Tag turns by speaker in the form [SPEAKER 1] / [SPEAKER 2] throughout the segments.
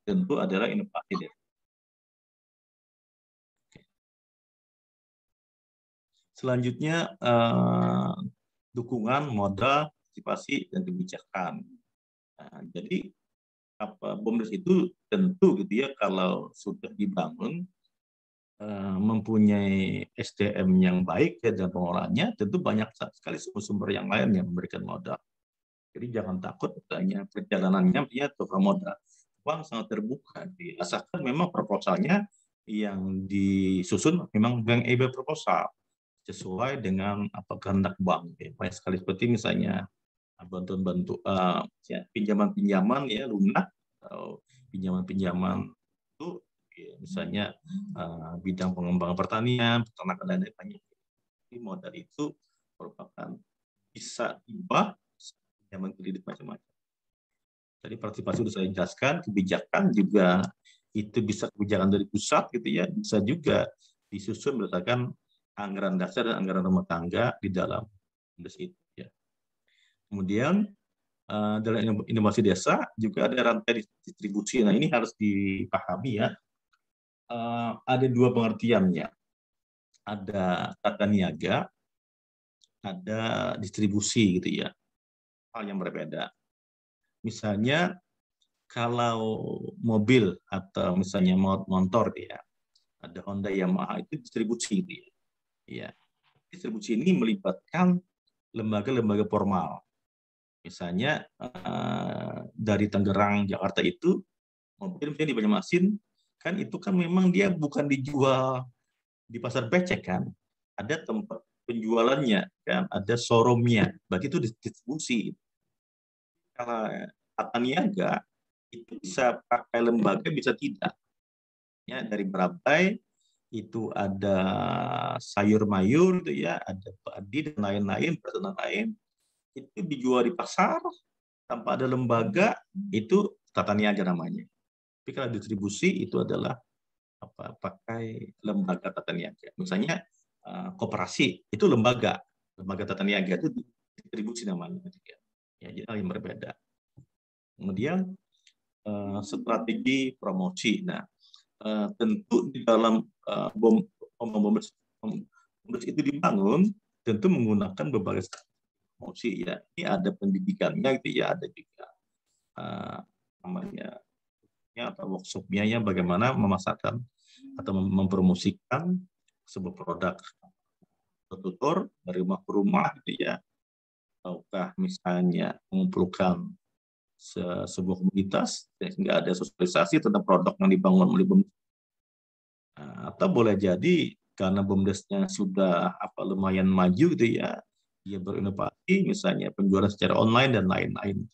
[SPEAKER 1] tentu adalah inovasi desa. Selanjutnya dukungan modal, partisipasi dan kebijakan. Nah, jadi BUMDes itu tentu gitu ya, kalau sudah dibangun mempunyai SDM yang baik ya, dan pengolahannya, tentu banyak sekali sumber-sumber yang lain yang memberikan modal. Jadi jangan takut misalnya perjalanannya dia tukar modal. Bank sangat terbuka, asalkan memang proposalnya yang disusun memang bank EIB proposal sesuai dengan apa kehendak bank. Banyak sekali seperti misalnya bantuan-bantuan pinjaman-pinjaman ya lunak, atau pinjaman-pinjaman itu ya, misalnya bidang pengembangan pertanian, peternakan dan lain-lain. Jadi modal itu merupakan bisa hibah, pinjaman kredit macam-macam. Jadi partisipasi sudah saya jelaskan, kebijakan juga itu bisa kebijakan dari pusat gitu ya, bisa juga disusun berdasarkan anggaran dasar dan anggaran rumah tangga di dalam BUMDes itu ya. Kemudian dalam inovasi desa juga ada rantai distribusi. Nah, ini harus dipahami ya. Ada dua pengertiannya. Ada tata niaga, ada distribusi gitu ya. Hal yang berbeda. Misalnya kalau mobil atau misalnya motor ya, ada Honda, Yamaha, itu distribusi gitu ya. Ya. Distribusi ini melibatkan lembaga-lembaga formal. Misalnya dari Tangerang, Jakarta itu mobil misalnya di Banjarmasin, kan itu kan memang dia bukan dijual di pasar becek kan, ada tempat penjualannya kan, ada showroomnya, berarti itu distribusi. Kalau tata niaga itu bisa pakai lembaga, bisa tidak. Ya, dari Berabai itu ada sayur mayur itu ya, ada padi dan lain-lain, pertanian lain, itu dijual di pasar tanpa ada lembaga, itu tata niaga namanya. Tapi kalau distribusi itu adalah pakai lembaga tata niaga. Misalnya koperasi itu lembaga tata niaga itu distribusi namanya. Ya, jadi hal yang berbeda. Kemudian strategi promosi. Nah, tentu di dalam BUMDes itu dibangun tentu menggunakan berbagai promosi ya. Ini ada pendidikannya gitu ya, ada juga namanya ya, atau workshopnya ya, bagaimana memasarkan atau mempromosikan sebuah produk, tutor dari rumah ke rumah gitu ya, ataukah misalnya mengumpulkan sebuah komunitas sehingga ada sosialisasi tentang produk yang dibangun oleh BUMDes. Atau boleh jadi karena BUMDesnya sudah lumayan maju gitu ya, dia berinovasi misalnya penjualan secara online dan lain-lain.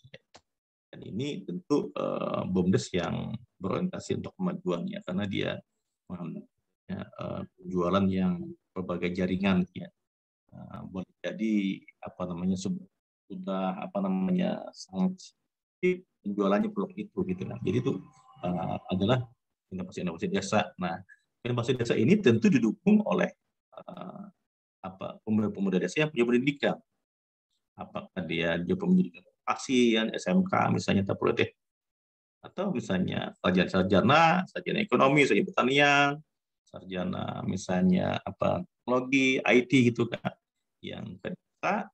[SPEAKER 1] Dan ini tentu BUMDes yang berorientasi untuk kemajuannya karena dia penjualan yang berbagai jaringan ya. Boleh jadi sudah sangat penjualannya produk itu gitu kan. Jadi itu adalah inovasi desa. Nah, inovasi desa ini tentu didukung oleh pemuda-pemuda desa yang punya pendidikan. Apakah dia juga pendidikan pasien, SMK misalnya, atau misalnya sarjana ekonomi, sarjana pertanian, sarjana misalnya teknologi, IT gitu kan, yang ke desa,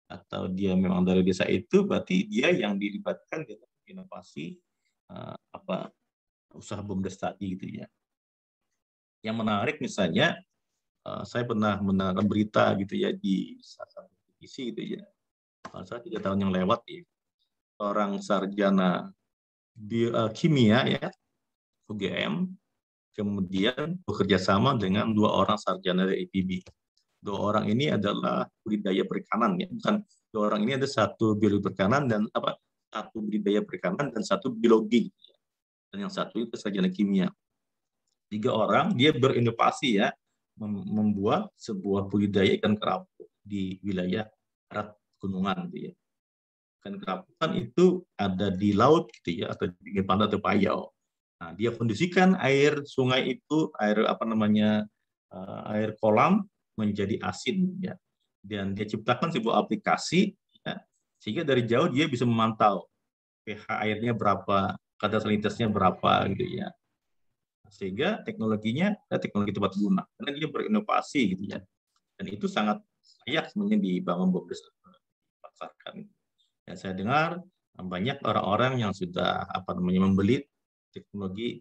[SPEAKER 1] atau dia memang dari desa itu, berarti dia yang dilibatkan dalam inovasi usaha BUMDes tadi gitu ya. Yang menarik misalnya, saya pernah mendengar berita gitu ya di salah satu televisi gitu ya, masa 3 tahun yang lewat ya, orang sarjana kimia ya, UGM, kemudian bekerja sama dengan 2 orang sarjana dari IPB. 2 orang ini adalah budidaya perikanan ya, bukan 2 orang ini ada satu biologi perikanan dan satu budidaya perikanan dan satu biologi, dan yang satu itu sarjana kimia. 3 orang dia berinovasi ya, membuat sebuah budidaya ikan kerapu di wilayah barat gunungan gitu ya. Ikan kerapu kan itu ada di laut gitu ya, atau di pinggir pantai atau payau. Nah, dia kondisikan air sungai itu, air kolam menjadi asin ya. Dan dia ciptakan sebuah aplikasi ya, sehingga dari jauh dia bisa memantau pH airnya berapa, kadar salinitasnya berapa gitu ya. Sehingga teknologinya teknologi tepat guna, karena dia berinovasi gitu ya. Dan itu sangat layak sebenarnya dibangun BOMDES pasarkan. Ya, saya dengar banyak orang-orang yang sudah membeli teknologi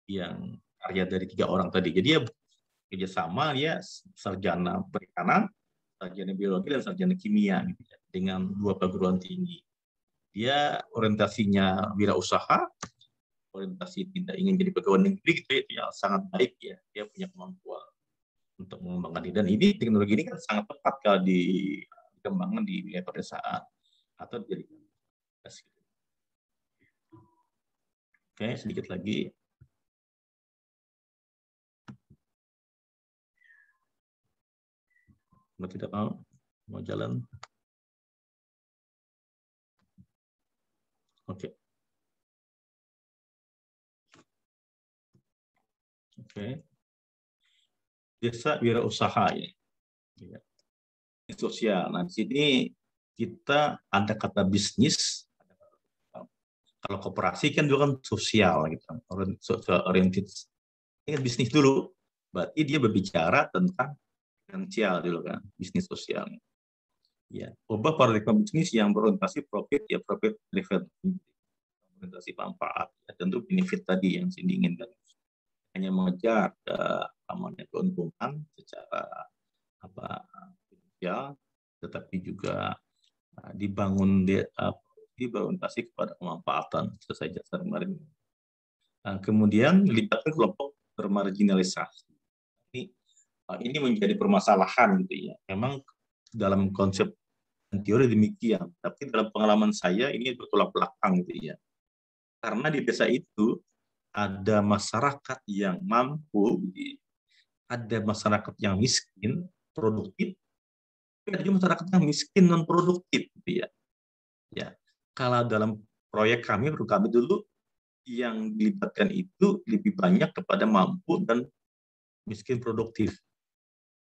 [SPEAKER 1] yang karya dari 3 orang tadi. Jadi ya kerjasama, ya sarjana perikanan, sarjana biologi, dan sarjana kimia gitu ya, dengan 2 perguruan tinggi. Dia orientasinya wirausaha, orientasi tidak ingin jadi pegawai negeri gitu ya, sangat baik ya, dia punya kemampuan untuk mengembangkan diri. Dan ini teknologi ini kan sangat tepat kalau dikembangkan di wilayah pedesaan atau dijadikan. Oke, sedikit lagi. Kalau tidak mau jalan. Oke. Oke. Desa wirausaha ya. Sosial. Nah, di sini kita ada kata bisnis. Kalau koperasi kan dulu kan sosial gitu, social oriented. Ini kan bisnis dulu. Berarti dia berbicara tentang finansial dulu kan, bisnis sosial. Ya, ubah paradigma bisnis yang berorientasi profit, ya profit driven, orientasi manfaat, ya, tentu benefit tadi yang diinginkan. Hanya mengejar keuntungan secara finansial, tetapi juga dibangun berorientasi kepada kemanfaatan sesuai jasa kemarin. Kemudian melibatkan kelompok bermarginalisasi. Ini menjadi permasalahan gitu ya. Memang dalam konsep dan teori demikian, tapi dalam pengalaman saya ini bertolak belakang gitu ya. Karena di desa itu ada masyarakat yang mampu, ada masyarakat yang miskin, produktif, ada juga masyarakat yang miskin non produktif gitu ya. Ya, kalau dalam proyek kami dulu yang dilibatkan itu lebih banyak kepada mampu dan miskin produktif.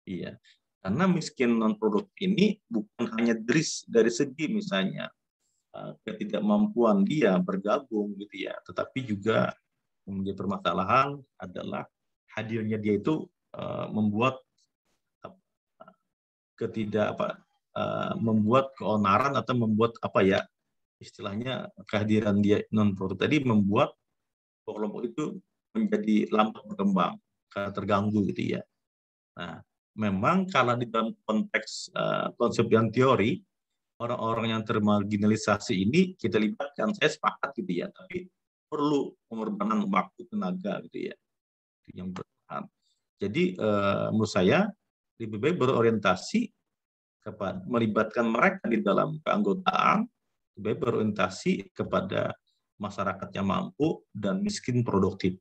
[SPEAKER 1] Iya, karena miskin non produktif ini bukan hanya dari segi misalnya ketidakmampuan dia bergabung gitu ya, tetapi juga menjadi permasalahan adalah hadirnya dia itu membuat membuat keonaran atau membuat istilahnya kehadiran dia non produktif tadi membuat kelompok itu menjadi lambat berkembang karena terganggu gitu ya. Nah, memang kalau di dalam konteks konsep yang teori, orang-orang yang termarginalisasi ini kita libatkan, saya sepakat gitu ya, tapi perlu pengorbanan waktu tenaga gitu ya, yang bertahan. Jadi menurut saya lebih baik berorientasi kepada melibatkan mereka di dalam keanggotaan, lebih baik berorientasi kepada masyarakat yang mampu dan miskin produktif.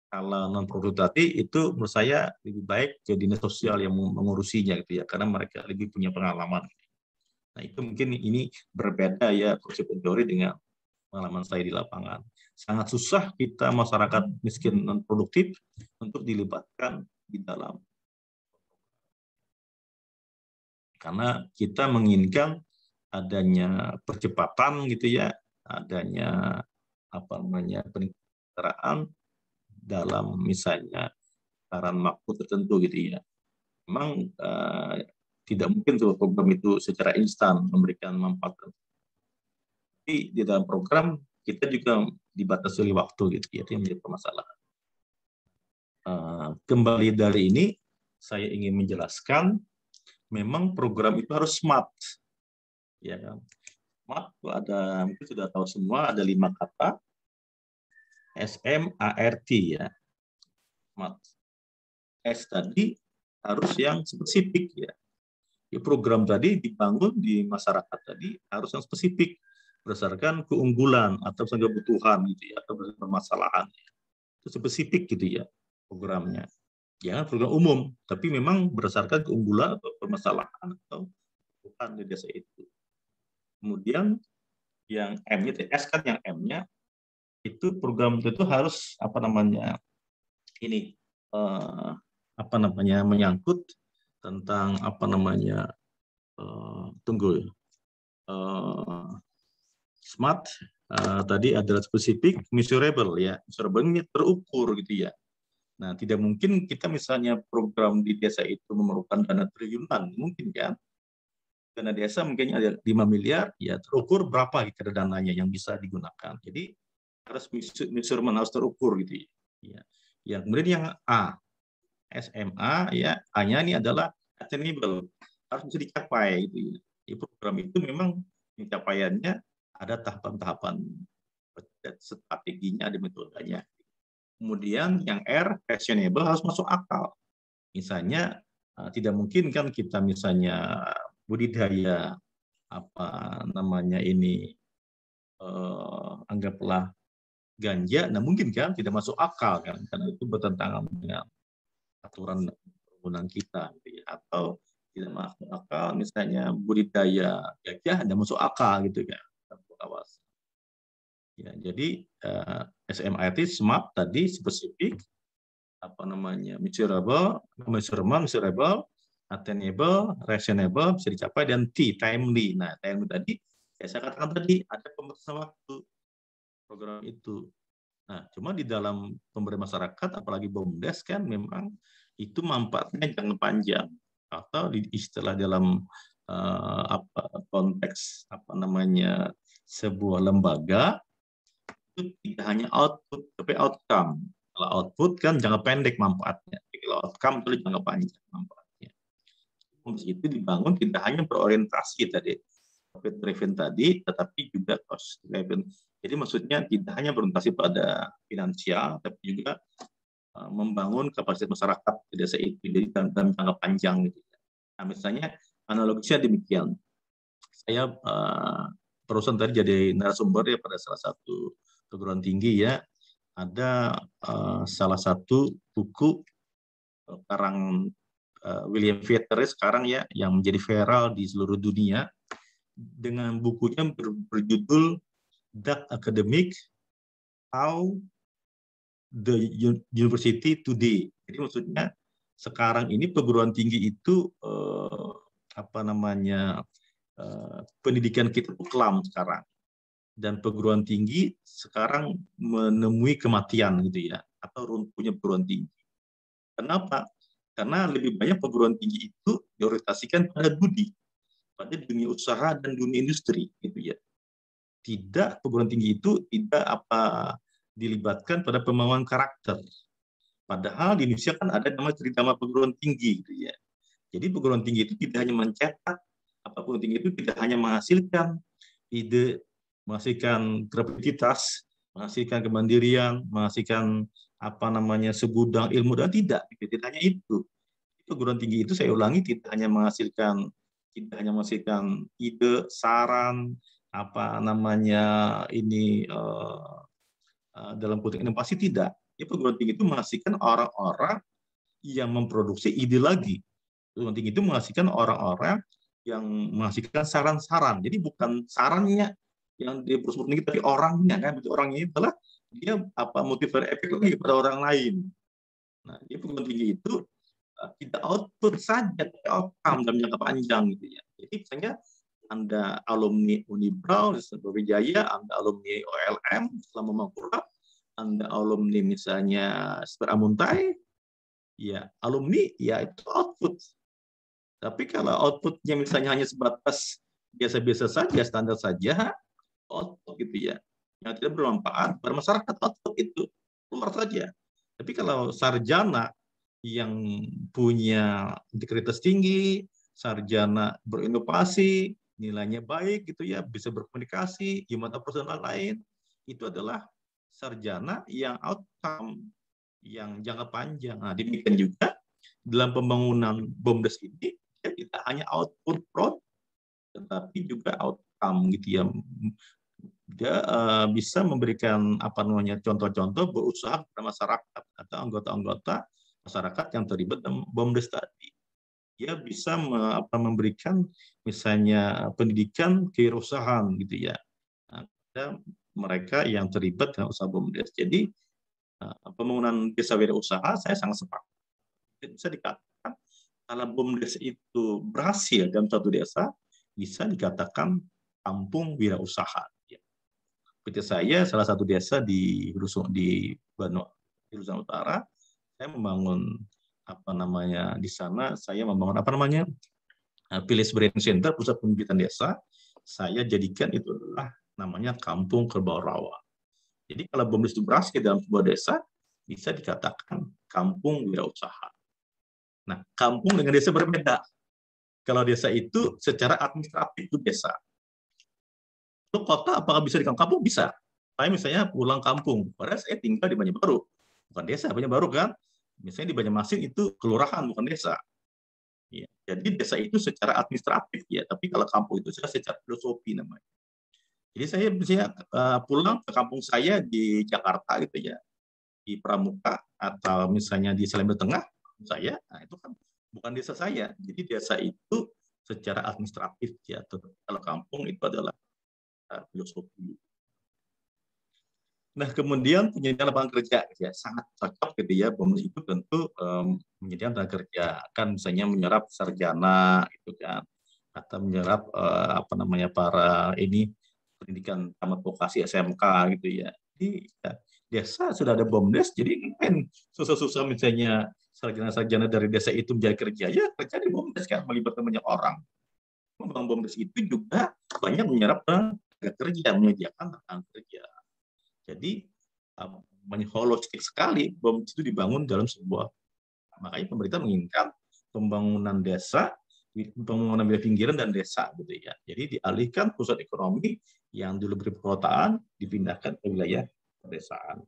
[SPEAKER 1] Kalau non produktif itu menurut saya lebih baik ke dinas sosial yang mengurusinya gitu ya, karena mereka lebih punya pengalaman. Nah, itu mungkin ini berbeda ya konsep teori dengan pengalaman saya di lapangan. Sangat susah kita masyarakat miskin non produktif untuk dilibatkan di dalam, karena kita menginginkan adanya percepatan gitu ya, adanya peningkatan dalam misalnya saran waktu tertentu gitu ya. Memang tidak mungkin tuh program itu secara instan memberikan manfaat. Tapi di dalam program kita juga dibatasi oleh waktu gitu ya, itu yang menjadi permasalahan. Kembali dari ini saya ingin menjelaskan memang program itu harus smart. Ya kan? Smart itu ada, mungkin sudah tahu semua, ada 5 kata. SMART ya. Smart. S tadi harus yang spesifik ya. Program tadi dibangun di masyarakat tadi harus yang spesifik berdasarkan keunggulan atau kebutuhan gitu ya, atau permasalahan. Itu spesifik gitu ya programnya. Jangan program umum, tapi memang berdasarkan keunggulan atau permasalahan atau kebutuhan di desa itu. Kemudian yang M-nya, S kan yang M-nya itu program itu harus menyangkut tentang smart, tadi adalah spesifik, measurable ya. Measurable ini terukur gitu ya. Nah, tidak mungkin kita misalnya program di desa itu memerlukan dana triliunan, mungkin kan? Dana desa mungkin ada 5 miliar, ya terukur berapa kira dananya yang bisa digunakan. Jadi harus measurement harus terukur gitu ya. Yang kemudian yang A, SMA ya, A-nya ini adalah attainable, harus bisa dicapai gitu ya. Di program itu memang pencapaiannya ada tahapan-tahapan strateginya, ada metodenya. Kemudian yang R, fashionable, harus masuk akal. Misalnya tidak mungkin kan kita misalnya budidaya apa namanya ini anggaplah ganja, nah mungkin kan tidak masuk akal kan, karena itu bertentangan dengan aturan perkebunan kita, gitu ya. Atau tidak masuk akal misalnya budidaya gajah, tidak masuk akal gitu kan. Ya, jadi SMIT SMART tadi spesifik, apa namanya, measurable, attainable, reasonable, bisa dicapai, dan T, timely. Nah, timely tadi, ya saya katakan tadi, ada pembatasan waktu program itu. Nah, cuma di dalam pemberdayaan masyarakat, apalagi BUMDes kan memang itu manfaatnya jangka panjang. Atau di istilah dalam konteks apa namanya sebuah lembaga, itu tidak hanya output, tapi outcome. Kalau output kan jangka pendek manfaatnya, kalau outcome itu jangka panjang manfaatnya. Itu dibangun tidak hanya berorientasi tadi, profit driven tadi, tetapi juga cost driven. Jadi maksudnya tidak hanya berorientasi pada finansial, tapi juga membangun kapasitas masyarakat di desa itu, jadi dalam jangka panjang gitu. Nah, misalnya analogisnya demikian. Saya perusahaan tadi jadi narasumber ya pada salah satu perguruan tinggi ya, ada salah satu buku karang William Vettere sekarang ya yang menjadi viral di seluruh dunia, dengan bukunya berjudul Dark Academic, How the University Today. Jadi maksudnya sekarang ini perguruan tinggi itu apa namanya pendidikan kita itu kelam sekarang, dan perguruan tinggi sekarang menemui kematian gitu ya, atau runtuhnya perguruan tinggi. Kenapa? Karena lebih banyak perguruan tinggi itu diorientasikan pada budi, pada dunia usaha dan dunia industri gitu ya. Tidak, perguruan tinggi itu tidak dilibatkan pada pembangunan karakter. Padahal di Indonesia kan ada namanya Tridharma perguruan tinggi gitu ya. Jadi perguruan tinggi itu tidak hanya mencetak, perguruan tinggi itu tidak hanya menghasilkan ide, menghasilkan kreativitas, menghasilkan kemandirian, menghasilkan apa namanya segudang ilmu, dan tidak hanya itu. Perguruan tinggi itu, saya ulangi, tidak hanya menghasilkan ide, saran, apa namanya ini dalam konteks inovasi, tidak. Ya, perguruan tinggi itu menghasilkan orang-orang yang memproduksi ide lagi. Perguruan tinggi itu menghasilkan orang-orang yang menghasilkan saran-saran. Jadi bukan sarannya yang dia perguruan tinggi, tapi orangnya kan. Orangnya itu adalah dia motivator efek lagi pada orang lain. Nah, dia perguruan tinggi itu tidak output saja, tapi outcome dalam jangka panjang gitu ya. Jadi misalnya Anda alumni Unibraw, Wijaya, Anda alumni OLM, selama Mangkurat, Anda alumni misalnya Amuntai, ya alumni ya itu output. Tapi kalau outputnya misalnya hanya sebatas biasa-biasa saja, standar saja, output gitu ya, yang tidak bermanfaat pada masyarakat, output itu keluar saja. Tapi kalau sarjana yang punya integritas tinggi, sarjana berinovasi, nilainya baik gitu ya, bisa berkomunikasi, gimana personal lain, itu adalah sarjana yang outcome, yang jangka panjang. Nah, demikian juga dalam pembangunan BUMDes ini, ya tidak hanya output produk, tetapi juga outcome gitu ya. Dia bisa memberikan apa namanya contoh-contoh berusaha pada masyarakat atau anggota-anggota masyarakat yang terlibat dalam BUMDes tadi. Dia bisa memberikan misalnya pendidikan kewirausahaan gitu ya. Ada mereka yang terlibat dalam usaha BUMDes. Jadi pembangunan desa wirausaha saya sangat sepakat. Bisa dikatakan kalau BUMDes itu berhasil dalam satu desa, bisa dikatakan kampung wirausaha. Seperti saya, salah satu desa di Nusa Utara, saya membangun apa namanya di sana, saya membangun apa namanya Village Brain Center, pusat pembibitan desa. Saya jadikan itu adalah namanya Kampung Kerbau Rawa. Jadi kalau BUMDes itu berhasil dalam sebuah desa, bisa dikatakan kampung wirausaha. Nah, kampung dengan desa berbeda. Kalau desa itu secara administratif itu desa. Untuk kota apakah bisa di kampung? Bisa. Saya misalnya pulang kampung, padahal saya tinggal di Banjarbaru. Bukan desa, Banjarbaru kan. Misalnya di Banjarmasin itu kelurahan, bukan desa. Ya, jadi desa itu secara administratif ya, tapi kalau kampung itu secara filosofi namanya. Jadi saya misalnya pulang ke kampung saya di Jakarta gitu ya, di Pramuka atau misalnya di Salemba Tengah, saya, nah itu kan bukan desa saya. Jadi desa itu secara administratif ya, kalau kampung itu adalah filosofi. Nah, kemudian penyediaan lapangan kerja ya sangat cocok gitu ya. BUMDes itu tentu menyediakan tenaga kerja, kan misalnya menyerap sarjana itu kan, atau menyerap apa namanya para ini pendidikan tamat vokasi SMK gitu ya. Jadi ya, desa sudah ada BUMDes, jadi kan susah-susah misalnya sarjana-sarjana dari desa itu mencari kerja, ya kerja di BUMDes kan, melibatkan banyak orang. Memang BUMDes itu juga banyak menyerap tenaga kerja, menyediakan lapangan kerja. Jadi holistik sekali BUMDes itu dibangun dalam sebuah, makanya pemerintah menginginkan pembangunan desa, pembangunan wilayah pinggiran dan desa gitu ya. Jadi dialihkan pusat ekonomi yang dulu berperkotaan dipindahkan ke wilayah pedesaan.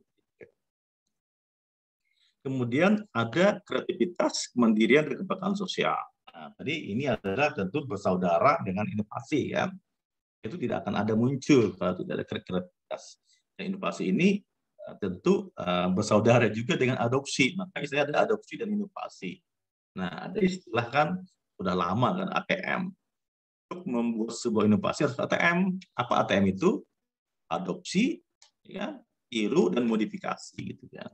[SPEAKER 1] Kemudian ada kreativitas, kemandirian, dan kebanggaan sosial. Nah, tadi ini adalah tentu bersaudara dengan inovasi kan. Itu tidak akan ada muncul kalau tidak ada kreativitas. Dan inovasi ini tentu bersaudara juga dengan adopsi. Makanya saya ada adopsi dan inovasi. Nah, ada istilah kan sudah lama kan ATM. Untuk membuat sebuah inovasi harus ATM. Apa ATM itu? Adopsi, ya, tiru dan modifikasi gitu kan.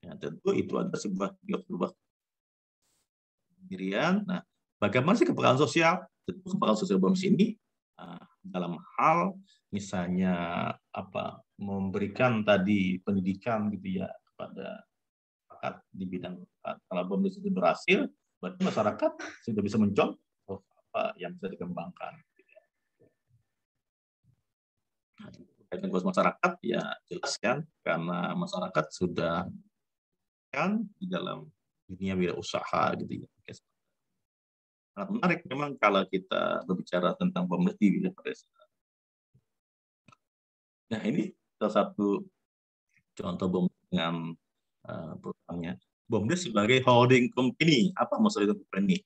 [SPEAKER 1] Ya, tentu itu ada sebuah pendirian. Nah, bagaimana sih kebanggaan sosial? Tentu kebanggaan sosial BUMDes ini dalam hal misalnya apa memberikan tadi pendidikan gitu ya kepada masyarakat di bidang, kalau BUMDes itu berhasil, berarti masyarakat sudah bisa mencontoh apa yang bisa dikembangkan. Kaitan masyarakat ya jelas kan, karena masyarakat sudah kan di dalam dunia wirausaha gitu ya. Sangat menarik memang kalau kita berbicara tentang BUMDes di wilayah pedesaan. Nah, ini salah satu contoh BUMDes dengan perusahaannya. BUMDes sebagai holding company. Apa maksud holding company?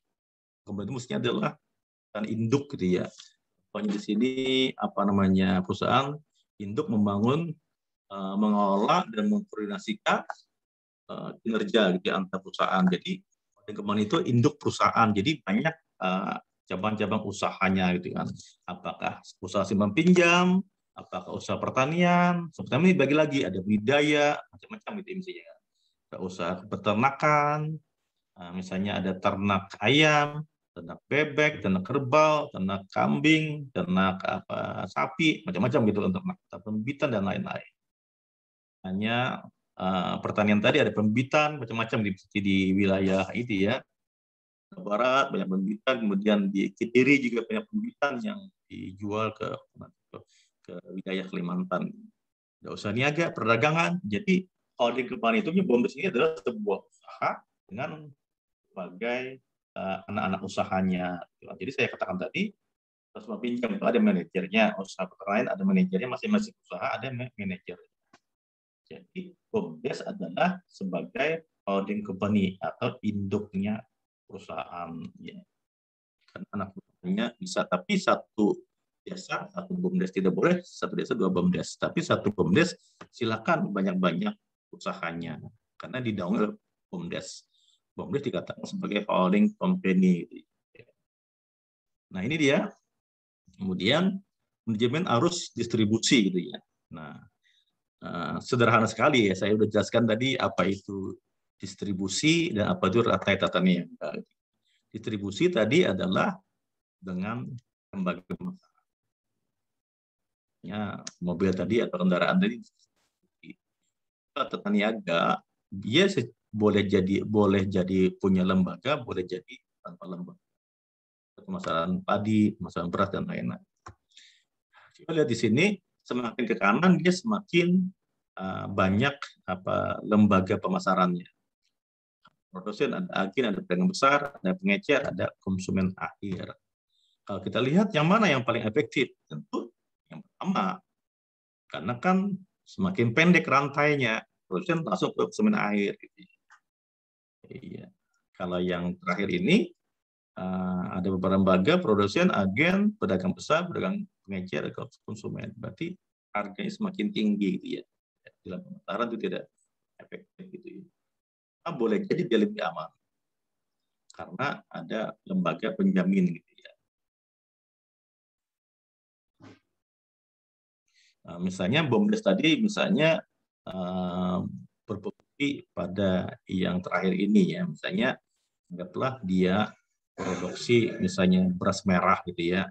[SPEAKER 1] Company itu mestinya adalah kan induk gitu ya. Pokoknya di sini apa namanya perusahaan induk membangun, mengelola dan mengkoordinasikan kinerja gitu ya, antar perusahaan. Jadi holding company itu induk perusahaan. Jadi banyak cabang-cabang usahanya gitu kan. Apakah usaha simpan pinjam, apakah usaha pertanian, seperti ini dibagi lagi, ada budidaya, macam-macam gitu misalnya. Ada usaha peternakan, misalnya ada ternak ayam, ternak bebek, ternak kerbau, ternak kambing, ternak sapi, macam-macam gitu untuk pembibitan dan lain-lain. Hanya pertanian tadi ada pembibitan macam-macam di wilayah itu ya. Barat banyak pembibitan, kemudian di Kediri juga banyak pembibitan yang dijual ke wilayah Kalimantan. Tidak usah niaga, perdagangan. Jadi holding company itu BUMDes ini adalah sebuah usaha dengan sebagai anak-anak usahanya. Jadi saya katakan tadi, usaha pinjam itu ada manajernya, usaha pertanian ada manajernya, masing-masing usaha ada manajernya. Jadi BUMDes adalah sebagai holding company atau induknya perusahaan. Ya. Kan anak perusahaannya bisa, tapi satu desa, satu BUMDes tidak boleh, satu desa dua BUMDes. Tapi satu BUMDes silakan banyak-banyak usahanya, karena didahului oleh BUMDes. BUMDes dikatakan sebagai holding company. Nah ini dia. Kemudian manajemen arus distribusi gitu ya. Nah sederhana sekali ya, saya sudah jelaskan tadi apa itu distribusi dan apa itu rantai tata niaga. Distribusi tadi adalah dengan lembaga Ya, mobil tadi atau kendaraan tadi, tata niaga dia boleh jadi punya lembaga, boleh jadi tanpa lembaga. Permasalahan padi, permasalahan beras dan lain-lain. Kita lihat di sini semakin ke kanan dia semakin banyak lembaga pemasarannya. Produsen, ada agen, ada pedagang besar, ada pengecer, ada konsumen akhir. Kalau kita lihat yang mana yang paling efektif, tentu yang pertama, karena kan semakin pendek rantainya, produsen langsung ke konsumen akhir. Iya. Kalau yang terakhir ini ada beberapa lembaga, produsen, agen, pedagang besar, pedagang pengecer, konsumen. Berarti harganya semakin tinggi, gitu ya. Dalam pemasaran itu tidak efektif, gitu ya. Boleh jadi dia lebih aman karena ada lembaga penjamin, gitu ya. Misalnya BOMDES tadi, misalnya berfungsi pada yang terakhir ini ya, misalnya anggaplah dia produksi misalnya beras merah, gitu ya.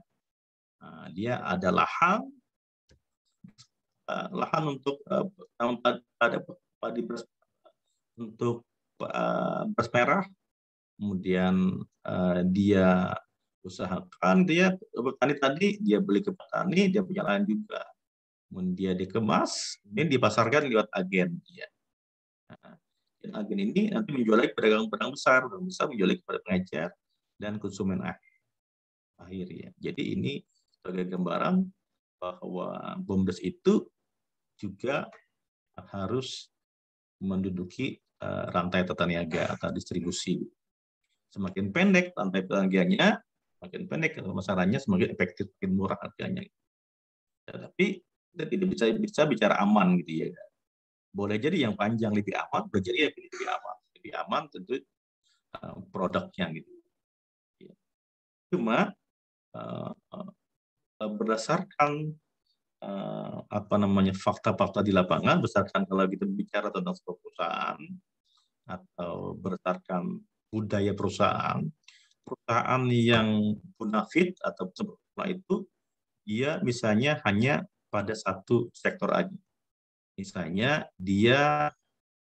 [SPEAKER 1] Dia ada lahan untuk padi beras untuk beras merah, kemudian dia usahakan, dia petani tadi dia beli ke petani, dia punya lahan juga, kemudian dia dikemas, kemudian dipasarkan lewat agen dia. Dan agen ini nanti menjual lagi pedagang besar menjual lagi kepada pengecer dan konsumen akhir ya. Jadi ini sebagai gambaran bahwa BOMDES itu juga harus menduduki rantai tata niaga atau distribusi. Semakin pendek rantai tata niaganya, semakin pendek pemasarannya, semakin efektif, semakin murah harganya. Tapi kita tidak bisa bicara aman, gitu ya. Boleh jadi yang panjang lebih aman, boleh jadi yang lebih aman. Lebih aman tentu produknya, gitu. Cuma berdasarkan fakta-fakta di lapangan, berdasarkan kalau kita bicara tentang sebuah perusahaan atau berdasarkan budaya perusahaan yang bonafit atau sempurna itu dia misalnya hanya pada satu sektor aja. Misalnya dia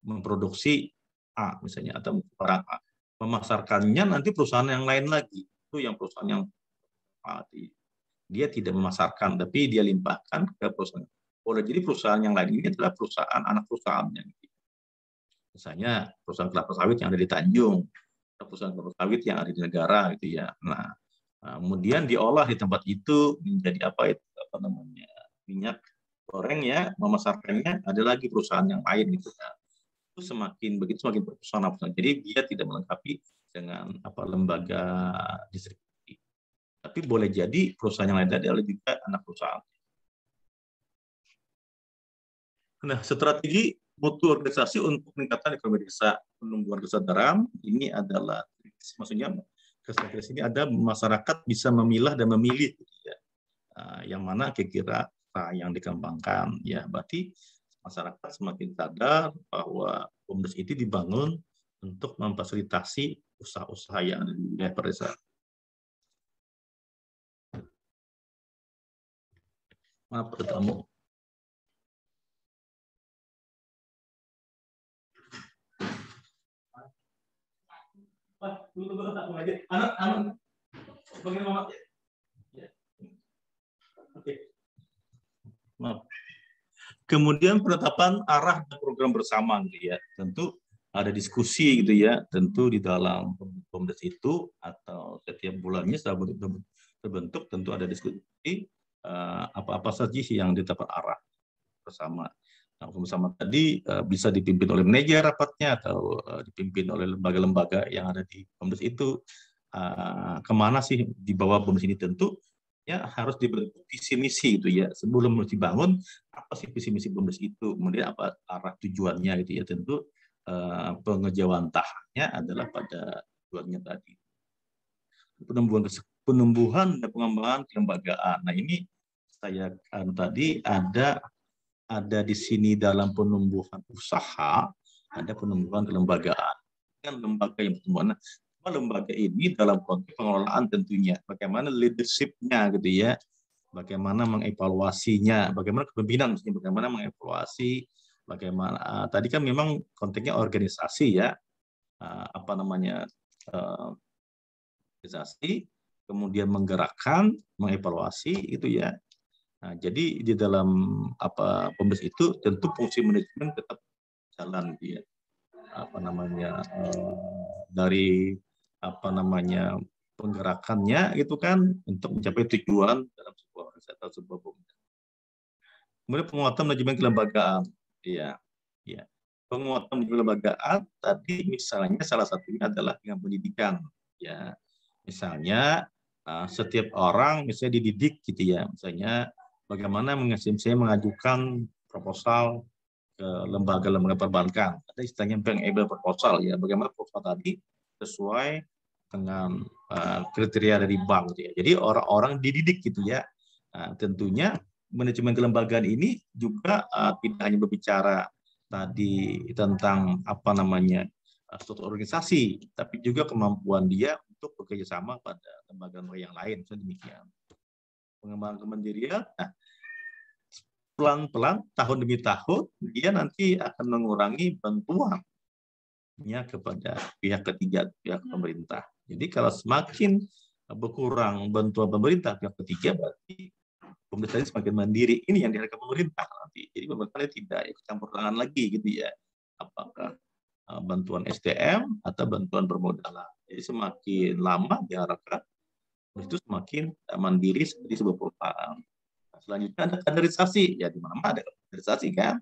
[SPEAKER 1] memproduksi A misalnya atau barang A, memasarkannya nanti perusahaan yang lain lagi, itu yang perusahaan yang dia tidak memasarkan, tapi dia limpahkan ke perusahaan. Boleh jadi perusahaan yang lain ini adalah perusahaan anak perusahaannya. Misalnya perusahaan kelapa sawit yang ada di Tanjung, perusahaan kelapa sawit yang ada di negara, gitu ya. Nah, kemudian diolah di tempat itu menjadi minyak goreng ya, memasarkannya ada lagi perusahaan yang lain, gitu ya. Itu semakin perusahaan. Jadi dia tidak melengkapi dengan lembaga distribusi. Tapi boleh jadi perusahaan yang lain tadi adalah juga anak perusahaan. Nah, strategi mutu organisasi untuk peningkatan ekonomi desa, penumbuhan kesadaran, ini adalah, maksudnya kesadaran ini ada masyarakat bisa memilah dan memilih, ya. Yang mana kira-kira yang dikembangkan, ya. Berarti masyarakat semakin sadar bahwa BOMDES itu dibangun untuk memfasilitasi usaha-usaha yang ada di wilayah pedesaan. Maaf, bertamu. Kemudian penetapan arah dan program bersama, gitu ya. Tentu ada diskusi, gitu ya. Tentu di dalam BOMDES itu atau setiap bulannya setelah terbentuk tentu ada diskusi apa-apa saja yang ditetapkan arah bersama. Nah, bersama tadi bisa dipimpin oleh manajer rapatnya atau dipimpin oleh lembaga-lembaga yang ada di BOMDES itu. Kemana sih di bawah BOMDES ini, tentu ya harus dibentuk visi misi, itu ya. Sebelum dibangun, apa sih visi misi BOMDES itu, kemudian apa arah tujuannya, gitu ya. Tentu pengejawantahannya adalah pada tujuannya tadi. Penumbuhan dan pengembangan kelembagaan. Nah, ini saya tadi ada di sini dalam penumbuhan usaha, ada penumbuhan kelembagaan. Kan lembaga yang bertumbuh. Lembaga ini dalam konteks pengelolaan tentunya, bagaimana leadership-nya, gitu ya. bagaimana mengevaluasinya, bagaimana kepemimpinan, maksudnya bagaimana mengevaluasi, bagaimana tadi kan memang konteksnya organisasi ya, apa namanya organisasi, kemudian menggerakkan, mengevaluasi itu ya. Nah, jadi di dalam apa PEMDES itu tentu fungsi manajemen tetap jalan dia apa namanya dari apa namanya penggerakannya itu kan untuk mencapai tujuan dalam sebuah organisasi atau sebuah PEMDES. Kemudian penguatan manajemen kelembagaan, iya, iya. Penguatan kelembagaan tadi misalnya salah satunya adalah dengan pendidikan, ya. Misalnya setiap orang misalnya dididik gitu ya, misalnya bagaimana saya mengajukan proposal ke lembaga-lembaga perbankan. Ada istilahnya bankable proposal ya, bagaimana proposal tadi sesuai dengan kriteria dari bank gitu ya. Jadi orang-orang dididik gitu ya. Tentunya manajemen kelembagaan ini juga tidak hanya berbicara tadi tentang apa namanya struktur organisasi, tapi juga kemampuan dia untuk bekerja sama pada lembaga-lembaga yang lain. Demikian. Pengembangan kemandirian, nah, pelan-pelan tahun demi tahun dia nanti akan mengurangi bantuannya kepada pihak ketiga, pihak pemerintah. Jadi kalau semakin berkurang bantuan pemerintah pihak ketiga, berarti pemerintah semakin mandiri. Ini yang diharapkan pemerintah nanti. Jadi pemerintah tidak ikut campur tangan lagi gitu ya. Apakah bantuan SDM atau bantuan permodalan. Jadi semakin lama diharapkan itu semakin mandiri seperti sebuah perusahaan. Nah, selanjutnya ada kaderisasi. Ya di mana-mana ada kaderisasi kan.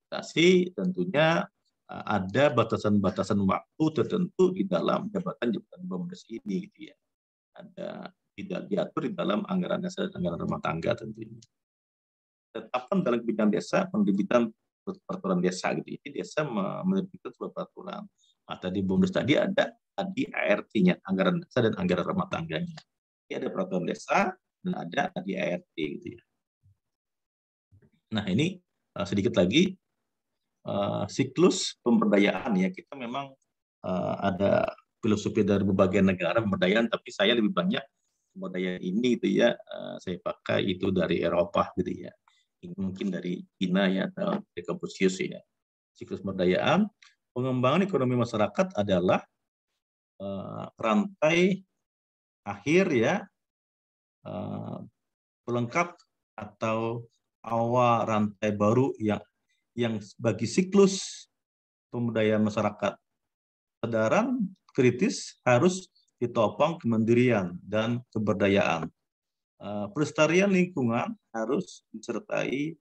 [SPEAKER 1] Kaderisasi tentunya ada batasan-batasan waktu tertentu di dalam jabatan-jabatan BUMDes ini gitu ya. Ada tidak diatur di dalam anggaran dasar dan anggaran rumah tangga tentunya. Tetapkan dalam bidang desa penerbitan peraturan desa gitu. Jadi desa menerbitkan sebuah peraturan. Nah, tadi BUMDes tadi ada tadi ART-nya, anggaran desa dan anggaran rumah tangganya. Ini ada peraturan desa dan ada tadi ART gitu ya. Nah, ini sedikit lagi siklus pemberdayaan ya. Kita memang ada filosofi dari berbagai negara pemberdayaan, tapi saya lebih banyak pemberdayaan ini gitu ya, saya pakai itu dari Eropa gitu ya. Ini mungkin dari Cina ya atau dari Confucius ya. Siklus pemberdayaan, pengembangan ekonomi masyarakat adalah rantai akhir ya, pelengkap atau awal rantai baru yang bagi siklus pemberdayaan masyarakat. Kesadaran kritis harus ditopang kemandirian dan keberdayaan. Pelestarian lingkungan harus disertai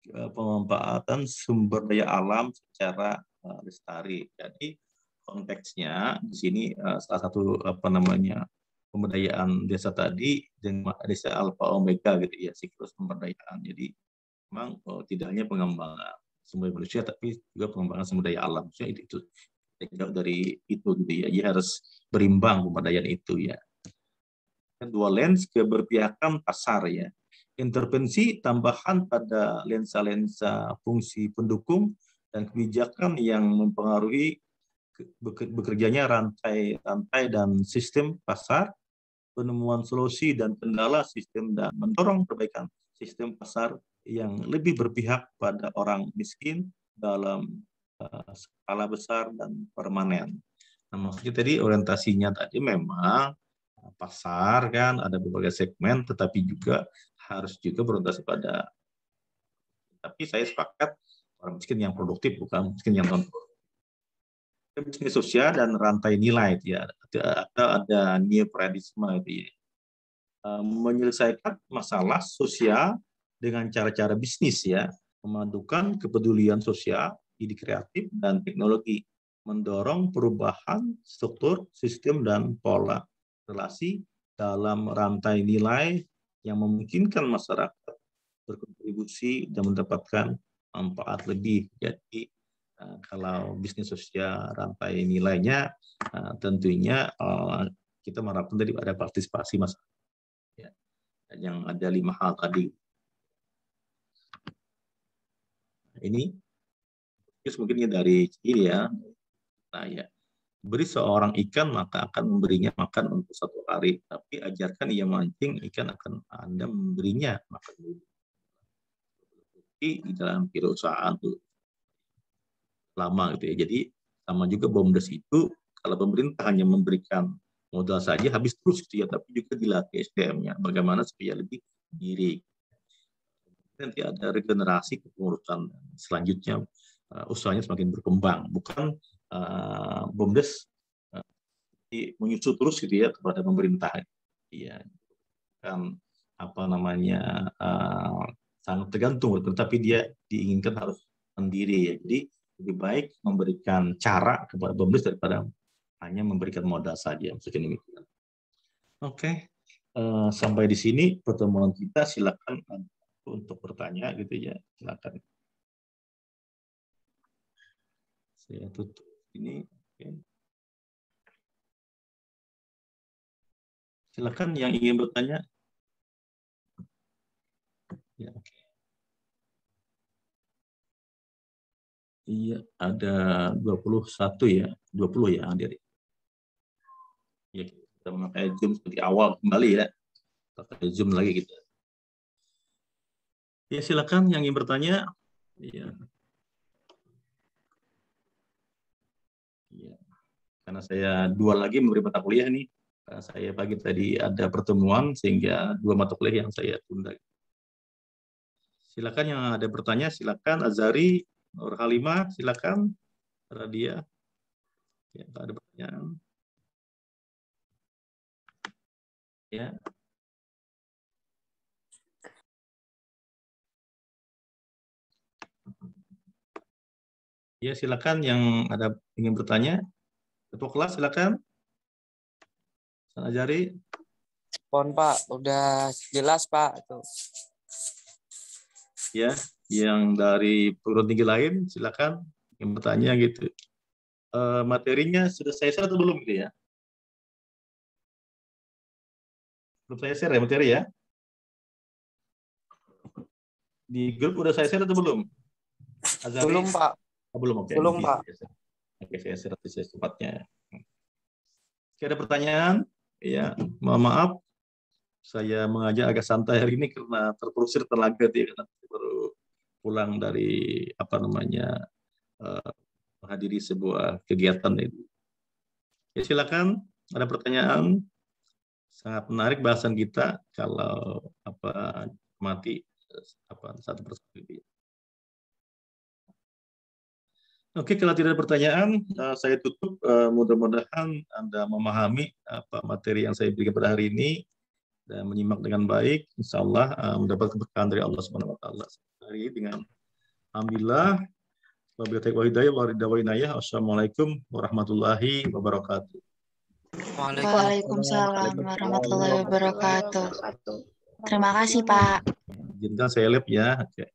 [SPEAKER 1] pemanfaatan sumber daya alam secara lestari. Jadi konteksnya di sini salah satu apa namanya pemberdayaan desa tadi dengan desa alfa omega gitu ya, siklus pemberdayaan. Jadi memang tidak hanya pengembangan sumber manusia tapi juga pengembangan sumber daya alam. Maksudnya itu dari itu gitu ya. Dia harus berimbang pemberdayaan itu ya. Dua lens keberpihakan pasar ya. Intervensi tambahan pada lensa-lensa fungsi pendukung dan kebijakan yang mempengaruhi bekerjanya rantai dan sistem pasar, penemuan solusi dan kendala sistem dan mendorong perbaikan sistem pasar yang lebih berpihak pada orang miskin dalam skala besar dan permanen. Nah, maksudnya tadi orientasinya tadi memang pasar kan ada berbagai segmen, tetapi juga harus juga berorientasi pada. Tapi saya sepakat orang miskin yang produktif bukan miskin yang non produktif. Bisnis sosial dan rantai nilai ya, ada neoprediksme itu ya. Menyelesaikan masalah sosial dengan cara-cara bisnis ya, memadukan kepedulian sosial, ide kreatif dan teknologi, mendorong perubahan struktur, sistem dan pola relasi dalam rantai nilai yang memungkinkan masyarakat berkontribusi dan mendapatkan manfaat lebih. Jadi kalau bisnis sosial rantai nilainya tentunya kita mengharapkan tadi ada partisipasi masyarakat. Ya, yang ada 5 hal tadi. Ini mungkin dari ini ya. Nah ya, beri seorang ikan maka akan memberinya makan untuk 1 hari. Tapi ajarkan ia mancing, ikan akan Anda memberinya makan di dalam perusahaan itu lama gitu ya. Jadi sama juga BUMDes itu kalau pemerintah hanya memberikan modal saja habis terus gitu ya, tapi juga dilatih SDM-nya bagaimana supaya lebih diri. Nanti ada regenerasi kepengurusan selanjutnya, usahanya semakin berkembang, bukan BUMDes menyusul terus gitu ya kepada pemerintah. Iya, kan apa namanya sangat tergantung, tetapi dia diinginkan harus mandiri ya. Jadi lebih baik memberikan cara kepada BUMDes daripada hanya memberikan modal saja. Mungkin demikian. Oke, sampai di sini pertemuan kita. Silakan untuk bertanya gitu ya. Silakan. Saya tutup ini. Oke. Silakan yang ingin bertanya. Ya, oke. Iya, ada 21 ya. 20 ya, hadir. Ya, kita memakai Zoom seperti awal kembali ya. Pakai Zoom lagi gitu. Ya, silakan yang ingin bertanya. Iya. Iya. Karena saya 2 lagi memberi mata kuliah nih. Karena saya pagi tadi ada pertemuan sehingga 2 mata kuliah yang saya tunda. Silakan yang ada bertanya, silakan. Azari, Nur Halimah, silakan. Radia. Ya, ada pertanyaan. Ya. Ya, silakan yang ada ingin bertanya. Ketua kelas, silakan. Azari.
[SPEAKER 2] Pohon Pak, udah jelas Pak. Tuh.
[SPEAKER 1] Ya, yang dari perguruan tinggi lain, silakan yang bertanya gitu. Materinya sudah saya share atau belum gitu ya? Belum saya share ya materi ya? Di grup udah saya share atau belum? Azari?
[SPEAKER 2] Belum Pak.
[SPEAKER 1] Oh, belum, oke.
[SPEAKER 2] Belum Pak.
[SPEAKER 1] Oke, saya share secepatnya. Oke, ada pertanyaan? Ya, mohon maaf. Saya mengajak agak santai hari ini karena terprosir tenaga dia karena baru pulang dari menghadiri sebuah kegiatan itu. Ya, silakan. Ada pertanyaan? Sangat menarik bahasan kita kalau mati satu persatu. Oke, kalau tidak ada pertanyaan, saya tutup. Mudah-mudahan Anda memahami apa materi yang saya berikan pada hari ini dan menyimak dengan baik. Insya Allah mendapat keberkahan dari Allah Subhanahu Wa Taala. Hari dengan alhamdulillah. Wassalamualaikum warahmatullahi wabarakatuh.
[SPEAKER 3] Waalaikumsalam warahmatullahi wabarakatuh. Terima kasih Pak.
[SPEAKER 1] Izinkan saya live ya. Oke.